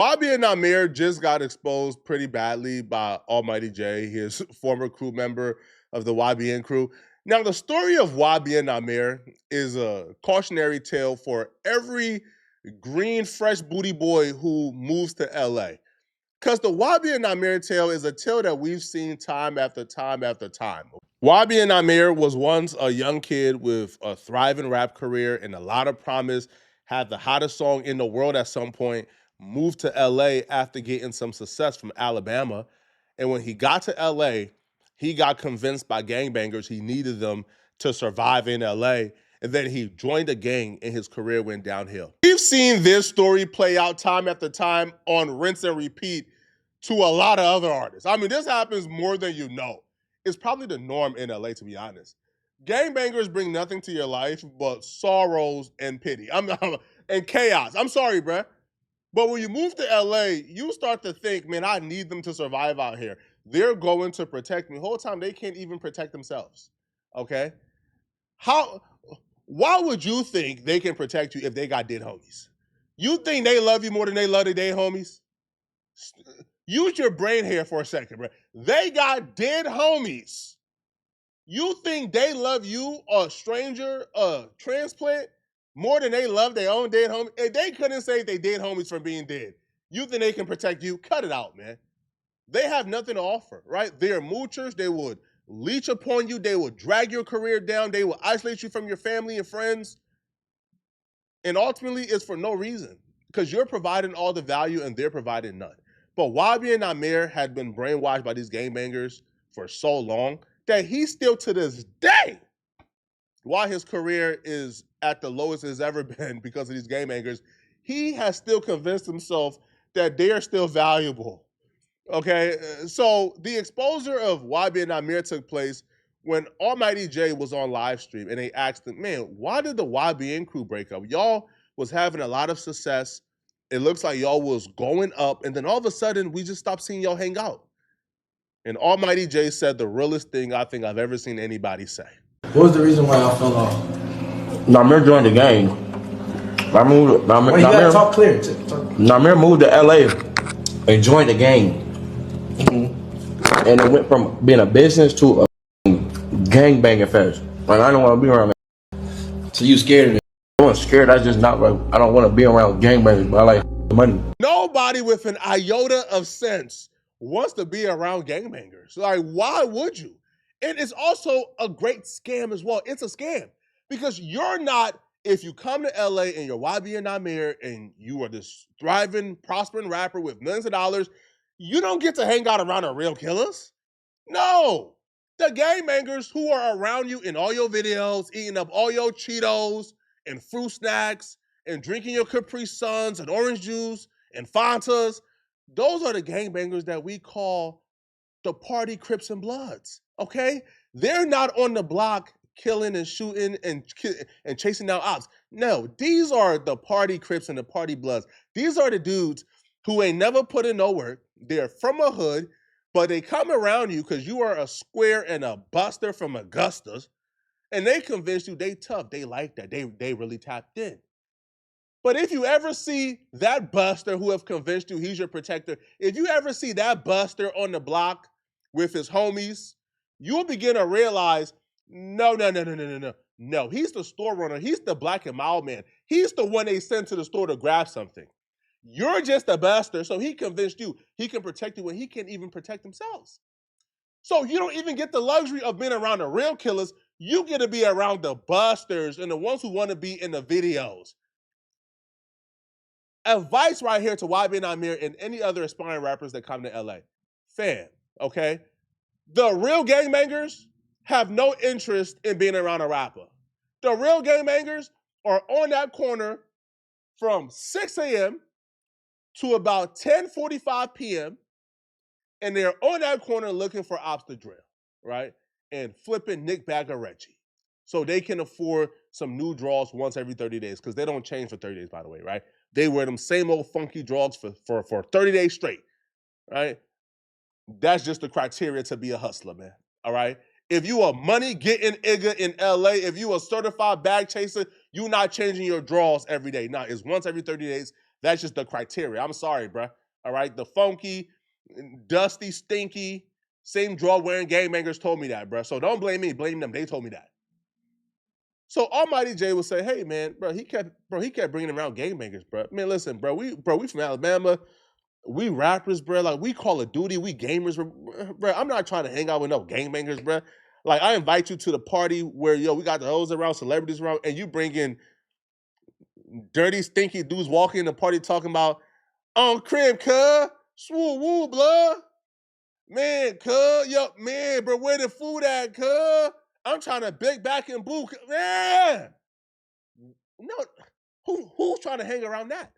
Bobby and Amir just got exposed pretty badly by Almighty J, his former crew member of the YBN crew. Now, the story of YBN Amir is a cautionary tale for every green, fresh booty boy who moves to LA. Because the Wabi and Amir tale is a tale that we've seen time after time after time. Wabi and Amir was once a young kid with a thriving rap career and a lot of promise, had the hottest song in the world at some point, moved to LA after getting some success from Alabama. And when he got to LA, he got convinced by gangbangers he needed them to survive in LA. And then he joined a gang and his career went downhill. We've seen this story play out time after time on rinse and repeat to a lot of other artists. I mean, this happens more than you know. It's probably the norm in LA, to be honest. Gangbangers bring nothing to your life but sorrows and pity. And chaos. I'm sorry, bruh. But when you move to LA, you start to think, man, I need them to survive out here. They're going to protect me. The whole time they can't even protect themselves. Okay? How why would you think they can protect you if they got dead homies? You think they love you more than they love their dead homies? Use your brain here for a second, bro. They got dead homies. You think they love you, a stranger, a transplant, more than they love their own dead homies? If they couldn't save their dead homies from being dead, you think they can protect you? Cut it out, man. They have nothing to offer, right? They're moochers. They would leech upon you. They would drag your career down. They will isolate you from your family and friends. And ultimately, it's for no reason because you're providing all the value and they're providing none. But Wabi and Amir had been brainwashed by these gangbangers for so long that he still to this day, while his career is at the lowest it's ever been because of these gangbangers, he has still convinced himself that they are still valuable. Okay, so the exposure of Wabi and Amir took place when Almighty J was on live stream and they asked him, man, why did the YBN crew break up? Y'all was having a lot of success. It looks like y'all was going up, and then all of a sudden we just stopped seeing y'all hang out. And Almighty J said the realest thing I think I've ever seen anybody say. What was the reason why y'all fell off? Namir joined the gang. Well, you gotta talk clear. Namir moved to LA and joined the gang. And it went from being a business to a gang banging fest. Like, I don't want to be around that. So you scared of it? I wasn't scared. I just not like, I don't want to be around gang bangers, but I like money. Nobody with an iota of sense wants to be around gangbangers. Like, why would you? And it's also a great scam as well. It's a scam because you're not, if you come to LA and you're YB and Amir and you are this thriving, prospering rapper with millions of dollars, you don't get to hang out around the real killers. No. The gangbangers who are around you in all your videos, eating up all your Cheetos and fruit snacks and drinking your Capri Suns and orange juice and Fantas, those are the gangbangers that we call the party Crips and Bloods, okay? They're not on the block killing and shooting and chasing down ops. No, these are the party Crips and the party Bloods. These are the dudes who ain't never put in no work. They're from a hood, but they come around you because you are a square and a buster from Augusta, and they convince you they tough. They like that. They really tapped in. But if you ever see that buster who have convinced you he's your protector, if you ever see that buster on the block with his homies, you'll begin to realize, no. No, he's the store runner. He's the black and mild man. He's the one they sent to the store to grab something. You're just a buster, so he convinced you he can protect you when he can't even protect themselves. So you don't even get the luxury of being around the real killers. You get to be around the busters and the ones who want to be in the videos. Advice right here to YB and Amir and any other aspiring rappers that come to LA. Fam, okay? The real gangbangers have no interest in being around a rapper. The real gangbangers are on that corner from 6 a.m. to about 10:45 p.m. and they're on that corner looking for ops to drill, right? And flipping Nick Bag or Reggie. So they can afford some new draws once every 30 days because they don't change for 30 days, by the way, right? They wear them same old funky draws for 30 days straight, right? That's just the criteria to be a hustler, man, all right? If you a money getting nigga in LA, if you a certified bag chaser, you not changing your draws every day. Now, it's once every 30 days. That's just the criteria. I'm sorry, bro. All right, the funky, dusty, stinky, same draw wearing gangbangers told me that, bro. So don't blame me, blame them. They told me that. So Almighty J would say, "Hey, man, he kept bringing around gangbangers, bro. Man, listen, we from Alabama, we rappers, bro. Like we Call of Duty, we gamers, bro. I'm not trying to hang out with no gangbangers, bro. Like I invite you to the party where we got the hoes around, celebrities around, and you bring in dirty, stinky dudes walking in the party talking about on Crip, cuz, swoo woo, blood, man, cuz, yo, man, bro, where the food at, cuz? I'm trying to big back and boo, man. No, who's trying to hang around that?"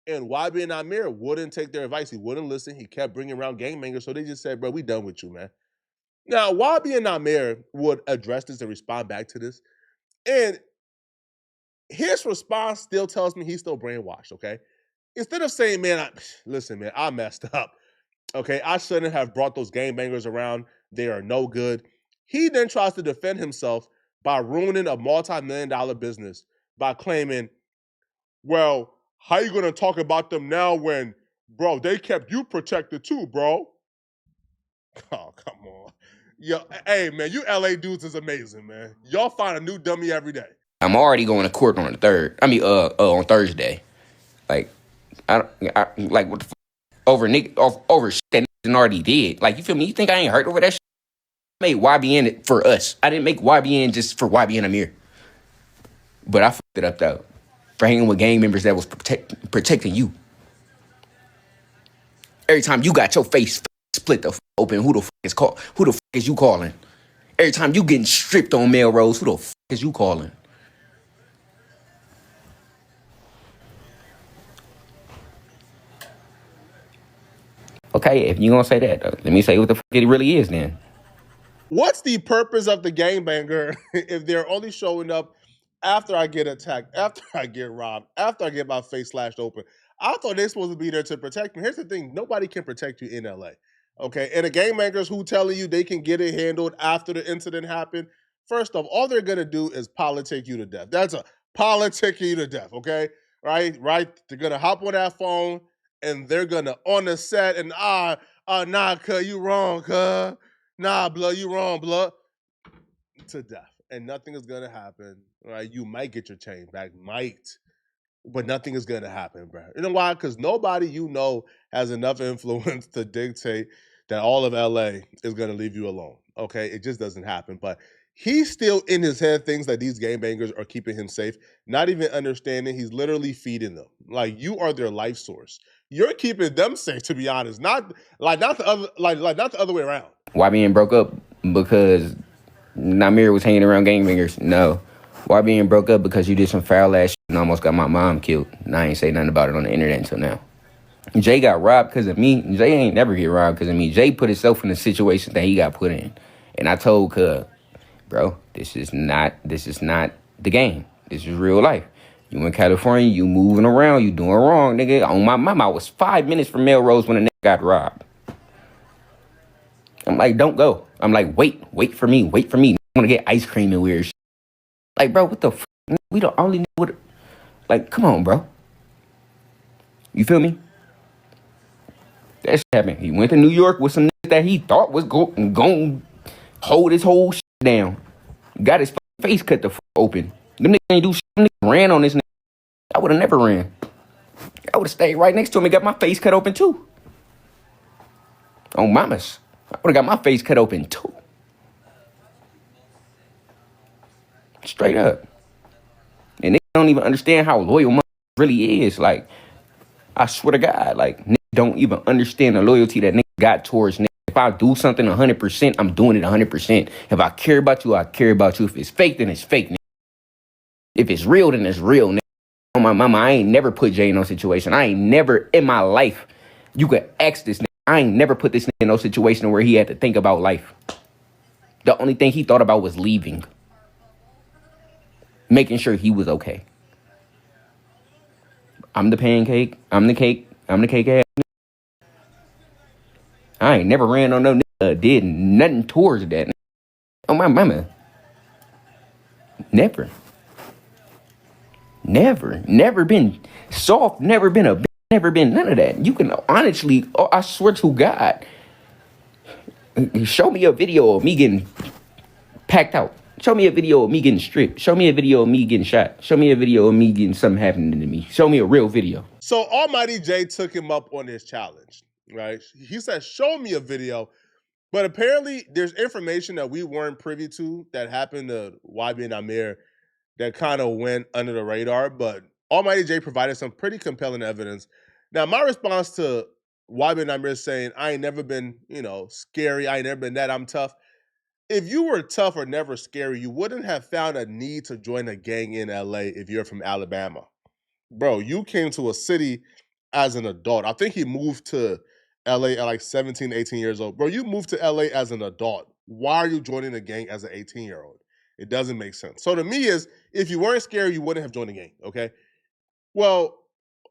And YB and Amir wouldn't take their advice. He wouldn't listen. He kept bringing around gangbangers. So they just said, "Bro, we done with you, man." Now, YB and Amir would address this and respond back to this. And his response still tells me he's still brainwashed, okay? Instead of saying, "Man, listen, man, I messed up. Okay, I shouldn't have brought those gangbangers around. They are no good." He then tries to defend himself by ruining a multi-million-dollar business by claiming, "Well, how you gonna talk about them now when, bro, they kept you protected too, bro?" Oh, come on. Yo, hey, man, you LA dudes is amazing, man. Y'all find a new dummy every day. I'm already going to court on the third. On Thursday. Like, like what the over over shit that niggas already did. Like, you feel me? You think I ain't hurt over that shit? I made YBN for us. I didn't make YBN just for YBN Amir. But I fucked it up though, for hanging with gang members that was protecting you. Every time you got your face split the open, who the fuck is call? Who the fuck is you calling? Every time you getting stripped on Melrose, who the fuck is you calling? Okay, if you gonna say that, let me say what the fuck it really is then. What's the purpose of the gangbanger if they're only showing up after I get attacked, after I get robbed, after I get my face slashed open? I thought they're supposed to be there to protect me. Here's the thing: nobody can protect you in LA. Okay, and the gangbangers who telling you they can get it handled after the incident happened, first off, all they're gonna do is politic you to death. That's a politic you to death. Okay, right. They're gonna hop on that phone and they're gonna on the set and nah, cuz you wrong, cuz. Nah, blood, you wrong, blood. To death. And nothing is gonna happen. Right? You might get your chain back, but nothing is gonna happen, bro. You know why? Because nobody you know has enough influence to dictate that all of LA is gonna leave you alone. Okay, it just doesn't happen. But he's still in his head thinks that these gangbangers are keeping him safe, not even understanding he's literally feeding them. Like you are their life source. You're keeping them safe, to be honest. Not the other not the other way around. YBN broke up because Namir was hanging around gangbangers? No. YBN broke up because you did some foul ass shit and almost got my mom killed. And I ain't say nothing about it on the internet until now. Jay got robbed because of me. Jay ain't never get robbed because of me. Jay put himself in the situation that he got put in. And I told Cub, bro, this is not the game. This is real life. You in California, you moving around, you doing wrong, nigga. On my mama, I was 5 minutes from Melrose when a nigga got robbed. I'm like, don't go. I'm like, wait for me. I want to get ice cream and weird shit. Like, bro, what the f? We don't only know what. Like, come on, bro. You feel me? That shit happened. He went to New York with some niggas that he thought was going to hold his whole shit down. Got his face cut the f open. Them niggas ain't do shit. Them niggas ran on this nigga. I would have never ran. I would have stayed right next to him and got my face cut open too. On mamas. I would have got my face cut open too. Straight up. And they don't even understand how loyal mother really is. Like, I swear to God, like, niggas don't even understand the loyalty that niggas got towards niggas. If I do something 100%, I'm doing it 100%. If I care about you, I care about you. If it's fake, then it's fake, nigga. If it's real, then it's real, nigga. On my mama, I ain't never put Jay in no situation. I ain't never in my life, you could ask this nigga, I ain't never put this nigga in no situation where he had to think about life. The only thing he thought about was leaving. Making sure he was okay. I'm the pancake. I'm the cake. I'm the cake ass. I ain't never ran on no nigga, did nothing towards that. On my mama. Never. Never been soft, never been a bitch, never been none of that. You can honestly, I swear to God, show me a video of me getting packed out. Show me a video of me getting stripped. Show me a video of me getting shot. Show me a video of me getting something happening to me. Show me a real video. So Almighty J took him up on his challenge, right? He said, show me a video. But apparently there's information that we weren't privy to that happened to YB and Amir that kind of went under the radar. But Almighty J provided some pretty compelling evidence. Now, my response to YB and Amir saying, I ain't never been, scary. I ain't never been that. I'm tough. If you were tough or never scary, you wouldn't have found a need to join a gang in LA if you're from Alabama. Bro, you came to a city as an adult. I think he moved to LA at like 17, 18 years old. Bro, you moved to LA as an adult. Why are you joining a gang as an 18-year-old? It doesn't make sense. So to me is, if you weren't scared, you wouldn't have joined a gang, okay? Well,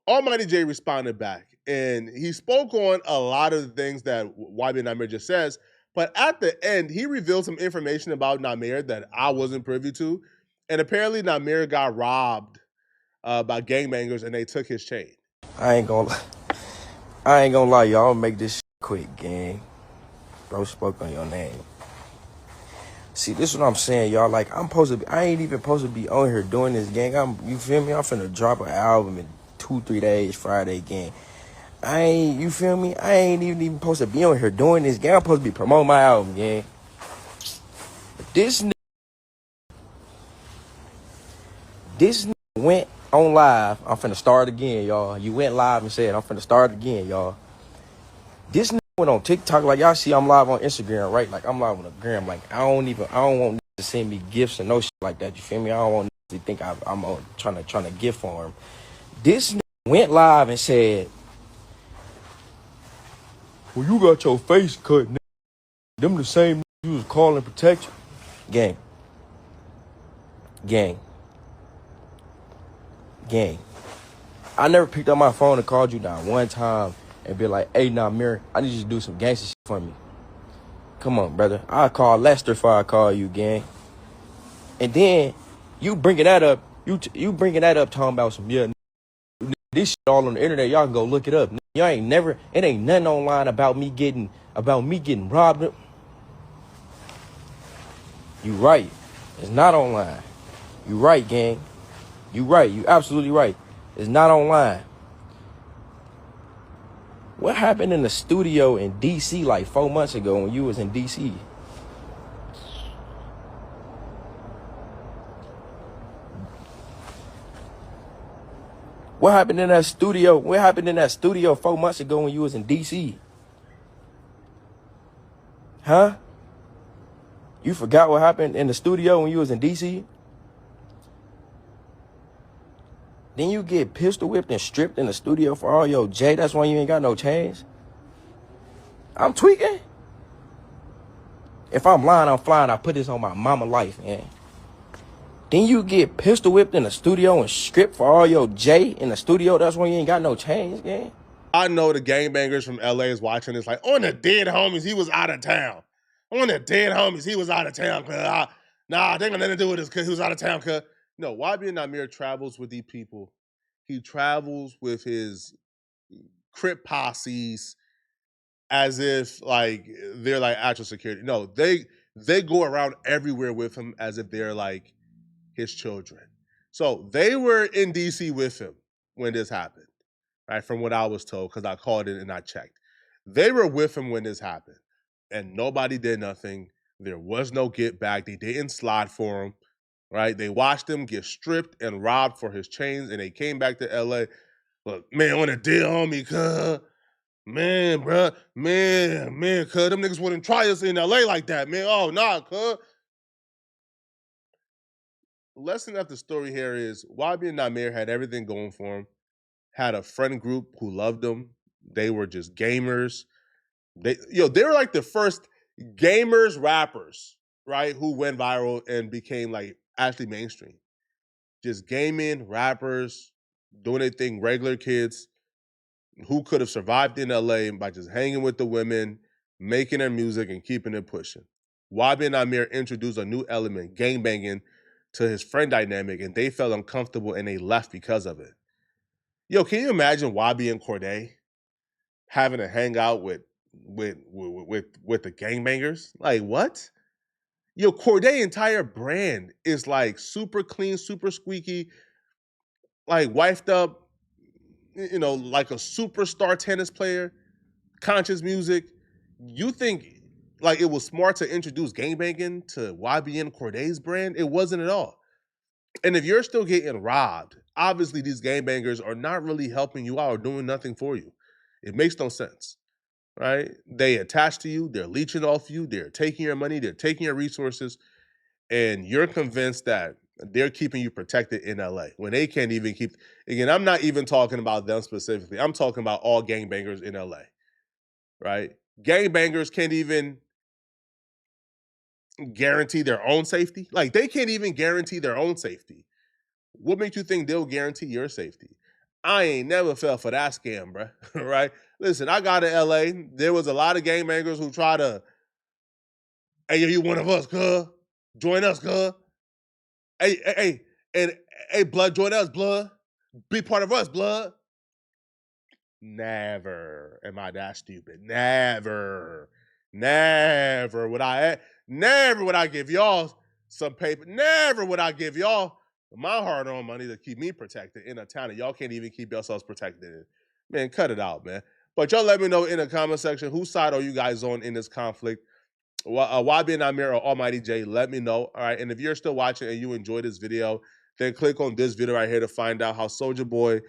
Almighty J responded back, and he spoke on a lot of the things that YB Namir just says, but at the end, he revealed some information about Namir that I wasn't privy to, and apparently Namir got robbed by gangbangers, and they took his chain. I ain't gonna lie, y'all. Make this shit quick, gang. Bro spoke on your name. See, this is what I'm saying, y'all. Like, I ain't even supposed to be on here doing this, gang. You feel me? I'm finna drop an album in 2-3 days, Friday, gang. You feel me? I ain't even supposed to be on here doing this, gang. I'm supposed to be promoting my album, gang. But this went on live. I'm finna start again, y'all. You went live and said, I'm finna start again, y'all. This went on TikTok. Like, y'all see I'm live on Instagram, right? Like, I'm live on the gram. Like, I don't want to send me gifts and no shit like that. You feel me? I don't want to think I'm trying to gift for him. This went live and said, well, you got your face cut, nigga. Them the same you was calling protection. Gang. I never picked up my phone and called you down one time and be like, hey, Mir, I need you to do some gangster shit for me. Come on, brother. I call Lester before I call you, gang. And then you bringing that up. You bringing that up talking about some, this shit all on the internet. Y'all can go look it up. Y'all it ain't nothing online about me getting robbed. You right. It's not online. You right, gang. You right. You absolutely right. It's not online. What happened in the studio in D.C. like 4 months ago when you was in D.C.? What happened in that studio? What happened in that studio 4 months ago when you was in D.C.? Huh? You forgot what happened in the studio when you was in D.C.? Then you get pistol whipped and stripped in the studio for all your J. That's why you ain't got no chains. I'm tweaking. If I'm lying, I'm flying. I put this on my mama life, man. Then you get pistol whipped in the studio and stripped for all your J in the studio. That's why you ain't got no chains, man. I know the gangbangers from LA is watching this like, on the dead homies, he was out of town. On the dead homies, he was out of town. Nah, they got nothing to do with this because he was out of town. Cause no, YB Namir travels with these people. He travels with his Crip posses as if like they're like actual security. No, they go around everywhere with him as if they're like his children. So they were in DC with him when this happened, right? From what I was told, because I called it and I checked. They were with him when this happened, and nobody did nothing. There was no get back. They didn't slide for him, right? They watched him get stripped and robbed for his chains, and they came back to LA. Look, man, on a deal, homie, cuz. Man, bruh, man, cuz them niggas wouldn't try us in LA like that, man. Oh, nah, cuz. Lesson of the story here is YB and Namir had everything going for him, had a friend group who loved them. They were just gamers. They were like the first gamers rappers, right? Who went viral and became like actually mainstream. Just gaming, rappers, doing their thing, regular kids who could have survived in LA by just hanging with the women, making their music and keeping it pushing. YB and Amir introduced a new element, gangbanging, to his friend dynamic, and they felt uncomfortable and they left because of it. Yo, can you imagine Wabi and Corday having to hang out with the gangbangers? Like what? Yo, Corday entire brand is like super clean, super squeaky, like wifed up, like a superstar tennis player, conscious music. You think like it was smart to introduce gangbanging to YBN Corday's brand? It wasn't at all. And if you're still getting robbed, obviously these gangbangers are not really helping you out or doing nothing for you. It makes no sense, right? They attach to you, they're leeching off you, they're taking your money, they're taking your resources, and you're convinced that they're keeping you protected in LA when they can't even keep. Again, I'm not even talking about them specifically. I'm talking about all gangbangers in LA, right? Gangbangers can't even guarantee their own safety. Like they can't even guarantee their own safety. What makes you think they'll guarantee your safety? I ain't never fell for that scam, bro. Right? Listen, I got to LA. There was a lot of gangbangers who try to, hey, you one of us, cuz. Join us, cuz. Hey, and hey, blood, join us, blood. Be part of us, blood. Never am I that stupid. Never would I give y'all some paper. Never would I give y'all my hard-earned money to keep me protected in a town that y'all can't even keep yourselves protected in. Man, cut it out, man. But y'all let me know in the comment section, whose side are you guys on in this conflict? YB and Amir or Almighty J, let me know. All right. And if you're still watching and you enjoyed this video, then click on this video right here to find out how Soldier Boy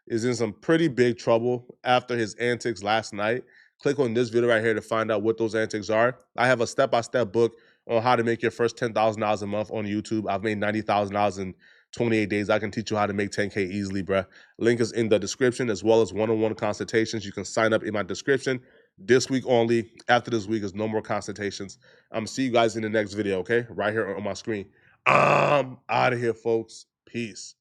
is in some pretty big trouble after his antics last night. Click on this video right here to find out what those antics are. I have a step-by-step book on how to make your first $10,000 a month on YouTube. I've made $90,000 in 28 days. I can teach you how to make 10K easily, bruh. Link is in the description, as well as one-on-one consultations. You can sign up in my description. This week only. After this week is no more consultations. I'm see you guys in the next video, okay? Right here on my screen. I'm out of here, folks. Peace.